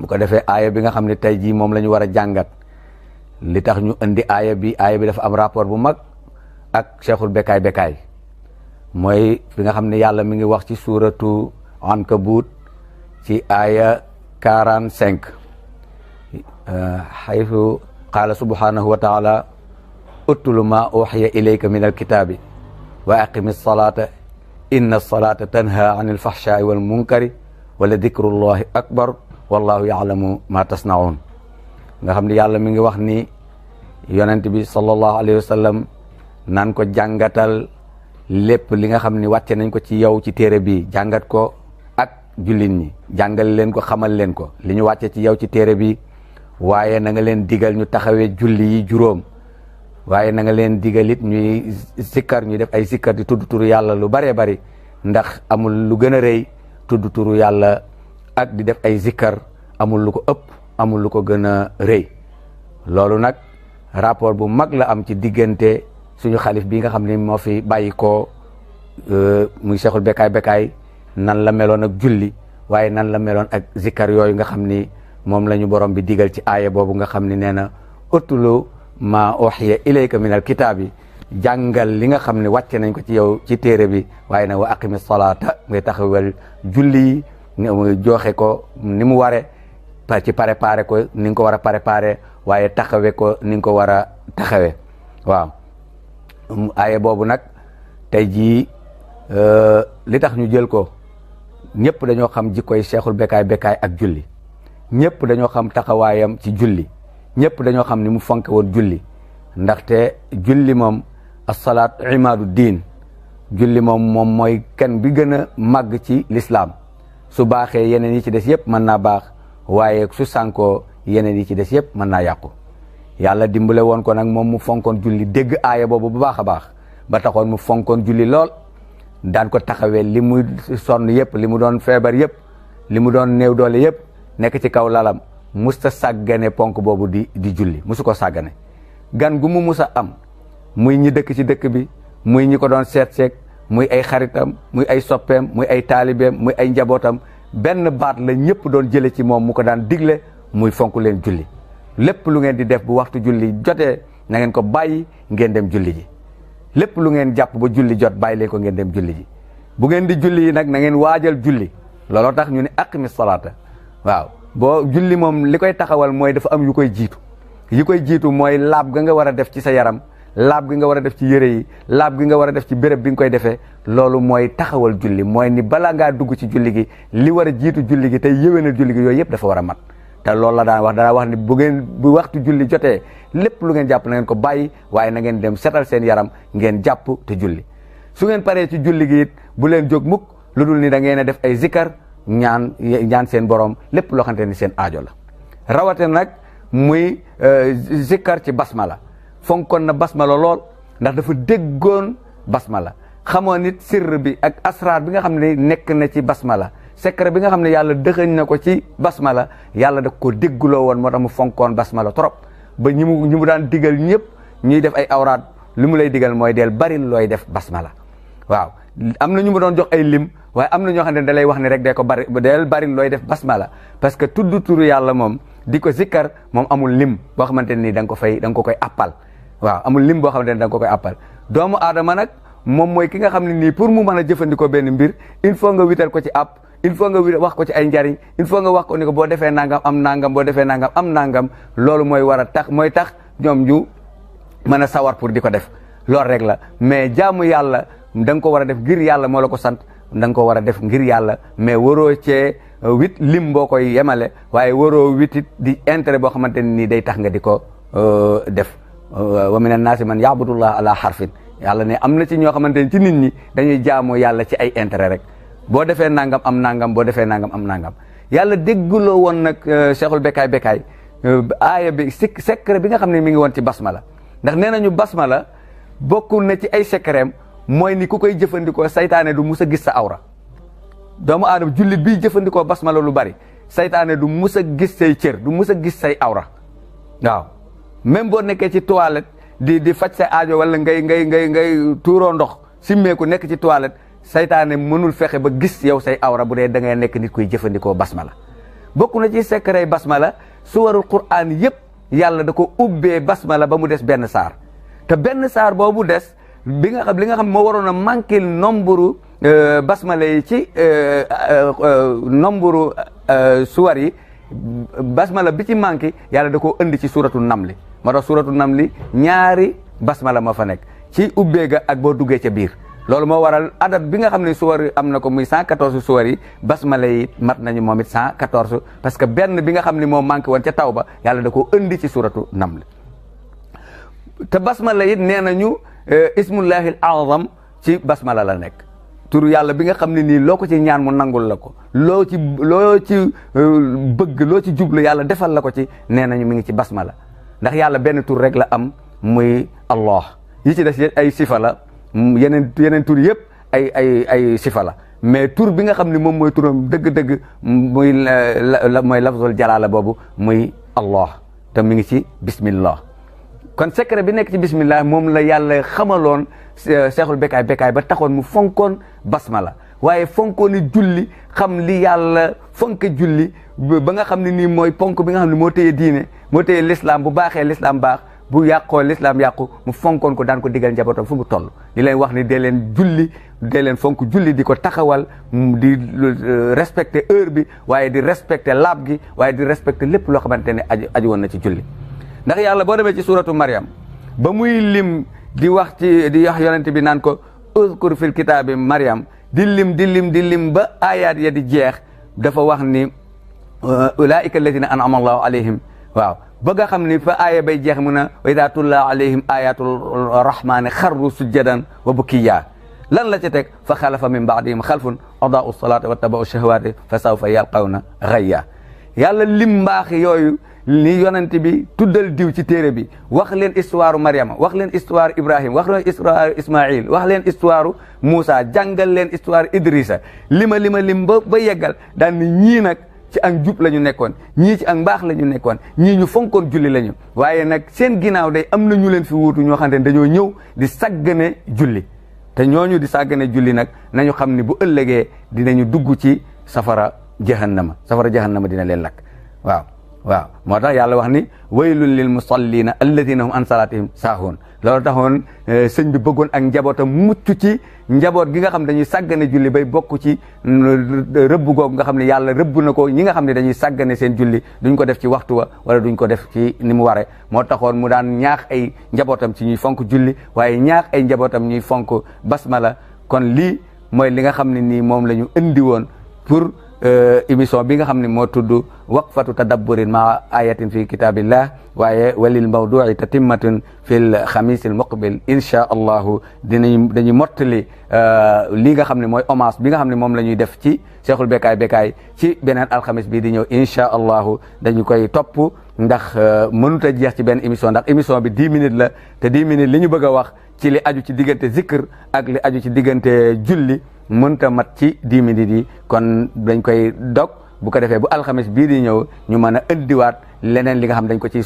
bu ko defee aaya bi nga xam ne tey jii moom la ñu war a jàngat li tax ñu indi aaya bi dafa am rapport bu mag ak Cheikhul Bekaay Bekaay mooy fi nga xam ne yàlla mi ngi wax ci suuratu Ankabut ci aaya 45 xaytu qaala subhanahu wa taala utlu ma uxiya ilayka min alkitaabi wa aqimi salata inna salata tanha an alfahshai wal munkari wala dikrullahi akbar wallahu yaalamu ma tasnaun nga xam ne yàlla mi ngi wax ni yonent bi sallallahu alayhi wa sallam naan ko jàngatal lépp li nga xam ni wàcce nañ ko ci yow ci téere bi jàngat ko ak jullit ñi jàngal leen ko xamal leen ko li ñu wàcce ci yow ci téere bi waaye na nga leen digal ñu taxawee julli yi juróom waaye na nga leen digal it ñuy sikkar ñu def ay sikkar di tudd turu yàlla lu baree bari ndax amul lu gën a rëy tudd turu yàlla ak di def ay zikkar amul lu ko ëpp amul lu ko gën a rëy loolu nag rapport bu mag la am ci diggante suñu xalif bi nga xam ne moo fi bàyyi ko muy Cheikhul Bekaay Bekaay nan la meloon ak julli waaye nan la meloon ak zikkar yooyu nga xam ni moom la ñu borom bi digal ci aaya boobu nga xam ni nee na utlu ma uhiya ilayka min al kitaabi jàngal li nga xam ne wàcce nañ ko ci yow ci téere bi waaye nag wa aqimi salaata ngay taxawal julli yi joxe ko ni mu ware ci préparé ko ni nga ko war a préparé waaye taxawe ko ni nga ko war a taxawe waaw aaya boobu nag tey jii li tax ñu jël ko ñëpp dañoo xam jikkoy Cheikhul Bekaay Bekaay ak julli ñëpp dañoo xam taxawaayam ci julli ñëpp dañoo xam ni mu fonke woon julli ndaxte julli moom asalaat imaadu diin julli moom mooy kenn bi gën a màgg ci lislaam su baaxee yeneen yi ci des yëpp mën naa baax waaye su sànkoo yeneen yi ci des yëpp mën naa yàqu yàlla dimbale woon ko nag moom mu fonkoon julli dégg aaya boobu bu baax a baax ba taxoon mu fonkoon julli lool daan ko taxawee li mu sonn yëpp li mu doon feebar yëpp li mu doon néew doole yëpp nekk ci kaw lalam musta sàggane ponk boobu di julli musu ko sàggane gan gu mu musa am muy ñi dëkk ci dëkk bi muy ñi ko doon seet muy ay xaritam muy ay soppeem muy ay taalibeem muy ay njabootam benn baat la ñëpp doon jële ci moom mu ko daan digle muy fonk leen julli lépp lu ngeen di def bu waxtu julli jotee na ngeen ko bàyyi ngeen dem julli ji lépp lu ngeen jàpp ba julli jot bàyyi leen ko ngeen dem julli ji bu ngeen di julli yi nag na ngeen waajal julli looloo tax ñu ne aqimi salaata waaw boo julli moom li koy taxawal mooy dafa am yu koy jiitu yi koy jiitu mooy laab ga nga war a def ci sa yaram laab gi nga war a def ci yére yi laab gi nga war a def ci béréb bi nga koy defee loolu mooy taxawal julli mooy ni balaa ngaa dugg ci julli gi li war a jiitu julli gi tey yéwénal julli gi yooyu yëpp dafa war a mat te loolu la daan wax ni bu waxtu julli jotee lépp lu ngeen jàpp na ngeen ko bàyyi waaye na ngeen dem setal seen yaram ngeen jàpp te julli su ngeen paree ci julli gi it bu leen jóg mukk lu dul ni da ngeen a def ay zikkar ñaan seen borom lépp loo xamante ni seen aajo la rawate nag muy zikkar ci basmala fonkoon na basmala lool ndax dafa déggoon basmala xamoon nit sirr bi ak asraar bi nga xam ne nekk na ci basmala secret bi nga xam ne yàlla dëxëñ na ko ci basmala yàlla da ko dégguloo woon moo tax mu fonkoon basmala trop ba ñi mu daan digal ñëpp ñuy def ay awraat li mu lay digal mooy del bari looy def basmala waaw am na ñu mu doon jox ay lim waaye am na ñoo xam ne da lay wax ne rek del bari looy def basmala parce que tudd turu yàlla moom di ko zikkar moom amul lim boo xamante ni da nga ko koy appal waaw amul lim boo xamante ni da nga ko koy appal doomu aadama nag moom mooy ki nga xam ne nii pour mu mën a jëfandikoo benn mbir il faut nga wital ko ci app il faut nga wax ko ci ay njariñ il faut nga wax ko ni ko boo defee nangam am nangam boo defee nangam am nangam loolu mooy war a tax mooy tax ñoom ñu mën a sawar pour di ko def loolu rek la mais jaamu yàlla da nga ko war a def ngir yàlla moo la ko sant da nga ko war a def ngir yàlla mais waroo cee wit lim boo koy yemale waaye waroo witit di intérêt boo xamante ne nii day tax nga di ko def wa mina naasi man yaabudullah ala harfin yàlla ne am na ci ñoo xamante ne ci nit ñi dañuy jaamoo yàlla ci ay intérêt rek boo defee nangam am nangam boo defee nangam am nangam yàlla dégguloo woon nag Cheikhul Bekaay Bekaay aaya bi secret bi nga xam ne mi ngi woon ci basmala ndax nee nañu basmala bokkul na ci ay secretam mooy ni ku koy jëfandikoo saytaane du mus a gis sa awra doomu aadama jullit bi jëfandikoo basmala lu bari saytaane du mus a gis say cër du mus a gis say awra waaw même boo nekkee ci toilette di faj sa aajo wala ngay tuuroo ndox simmeeku nekk ci toilette saytaane mënul fexe ba gis yow say awra bu dee da ngay nekk nit kuy jëfandikoo basmala bokk na ci secret basmala suwarul Qur'an yëpp yàlla da ko ubbee basmala ba mu des benn saar te benn saar boobu des li nga xam moo waroon a manqué nombre basmala yi ci nombre suwar yi basmala bi ci manqué yàlla da koo indi ci suratu namli moo tax suratu namli ñaari basmala moo fa nekk ci ubbee ga ak boo duggee ca biir loolu moo waral adat bi nga xam ne suwar am na ko muy 114 suwar yi basmala yi mat nañu moom it 114 parce que benn bi nga xam ne moo manqué woon ca tawba yàlla da koo indi ci suratu namli te basmala it nee nañu ismullahi al azam ci basmala la nekk turu yàlla bi nga xam ne nii loo ko ci ñaan mu nangul la ko loo ci bëgg loo ci jublu yàlla defal la ko ci nee nañu mi ngi ci basmala ndax yàlla benn tur rek la am muy Allah yi ci des ay sifa la yeneen tur yëpp ay sifa la mais tur bi nga xam ne moom mooy turam dëgg-dëgg muy mooy lafzul jalaala boobu muy Allah te mi ngi ci bismillah kon secret bi nekk ci bismillah moom la yàlla xamaloon seexul bekaay ba taxoon mu fonkoon basmala waaye fonkoon julli xam li yàlla fonke julli ba nga xam ne nii mooy ponk bi nga xam ne moo téye diine moo téye l'islam bu baaxee l'islam baax bu yàqoo l'islam yàqu mu fonkoon ko daan ko digal njabootam fu mu toll di leen wax ni dee leen julli dee leen fonk julli di ko taxawal di respecter heure bi waaye di respecter laab gi waaye di respecter lépp loo xamante ne aju woon na ci julli ndax yàlla boo demee ci suratu Maryam ba muy lim di wax yonent bi naan ko uzkur fil kitaabi Maryam di lim ba ayaat ya di jeex dafa wax ni ulaika alladina an'ama allahu alayhim waaw ba nga xam ni fa aaya bay jeex mu ne wa ida tulla alayhim ayatul rahmani xarru sujjadan wa bukiya lan la ca teg fa xalafa min baadihim xalfun adaau salata wa tabau shahawati fa sawfa yalqawna ghayya yàlla lim mbaax yooyu ni yonent bi tuddal diw ci téere bi wax leen histoire Mariama wax leen histoire Ibrahima wax leen histoire Ismaïl wax leen histoire Moussa jàngal leen histoire Idrissa lim ba yeggal daan ni ñii nag ci ak jub la ñu nekkoon ñii ci ak mbaax la ñu nekkoon ñii ñu fonkoon julli la ñu waaye nag seen ginnaaw day am na ñu leen fi wuutu ñoo xam ne dañoo ñëw di saggane julli te ñooñu di saggane julli nag nañu xam ni bu ëllëgee dinañu dugg ci safara jahannama dina leen lakk waaw moo tax yàlla wax ni waylun lil musallina alladina hum an salatihim saahuun loolu taxoon sëñ bi bëggoon ak njabootam mucc ci njaboot gi nga xam ne dañuy sàggane julli bay bokk ci rëbb googu nga xam ne yàlla rëbb na ko ñi nga xam ne dañuy sàggane seen julli duñ ko def ci waxtu wa wala duñ ko def ci ni mu ware moo taxoon mu daan ñaax ay njabootam ci ñuy fonk julli waaye ñaax ay njabootam ñuy fonk basmala kon lii mooy li nga xam ne nii moom la ñu indi woon pour émission bi nga xam ne moo tudd waqfatu tadabburin ma ayatin fi kitabillah waaye walil mawdu'i tatimmatun fil xamisil muqbil insha allahu dañuy mottali lii nga xam ne mooy hommage bi nga xam ne moom la ñuy def ci Cheikhul Bekaay ci beneen alxamis bi di ñëw insha allahu dañu koy topp ndax mënut a jeex ci benn émission ndax émission bi 10 minutes la te 10 minutes li ñu bëgg a wax ci li aju ci diggante zikr ak li aju ci diggante julli mënta mat ci 10 minutes yi kon dañ koy dog bu ko defee bu alxames bii di ñëw ñu mën a indiwaat leneen li nga xam dañ ko ciy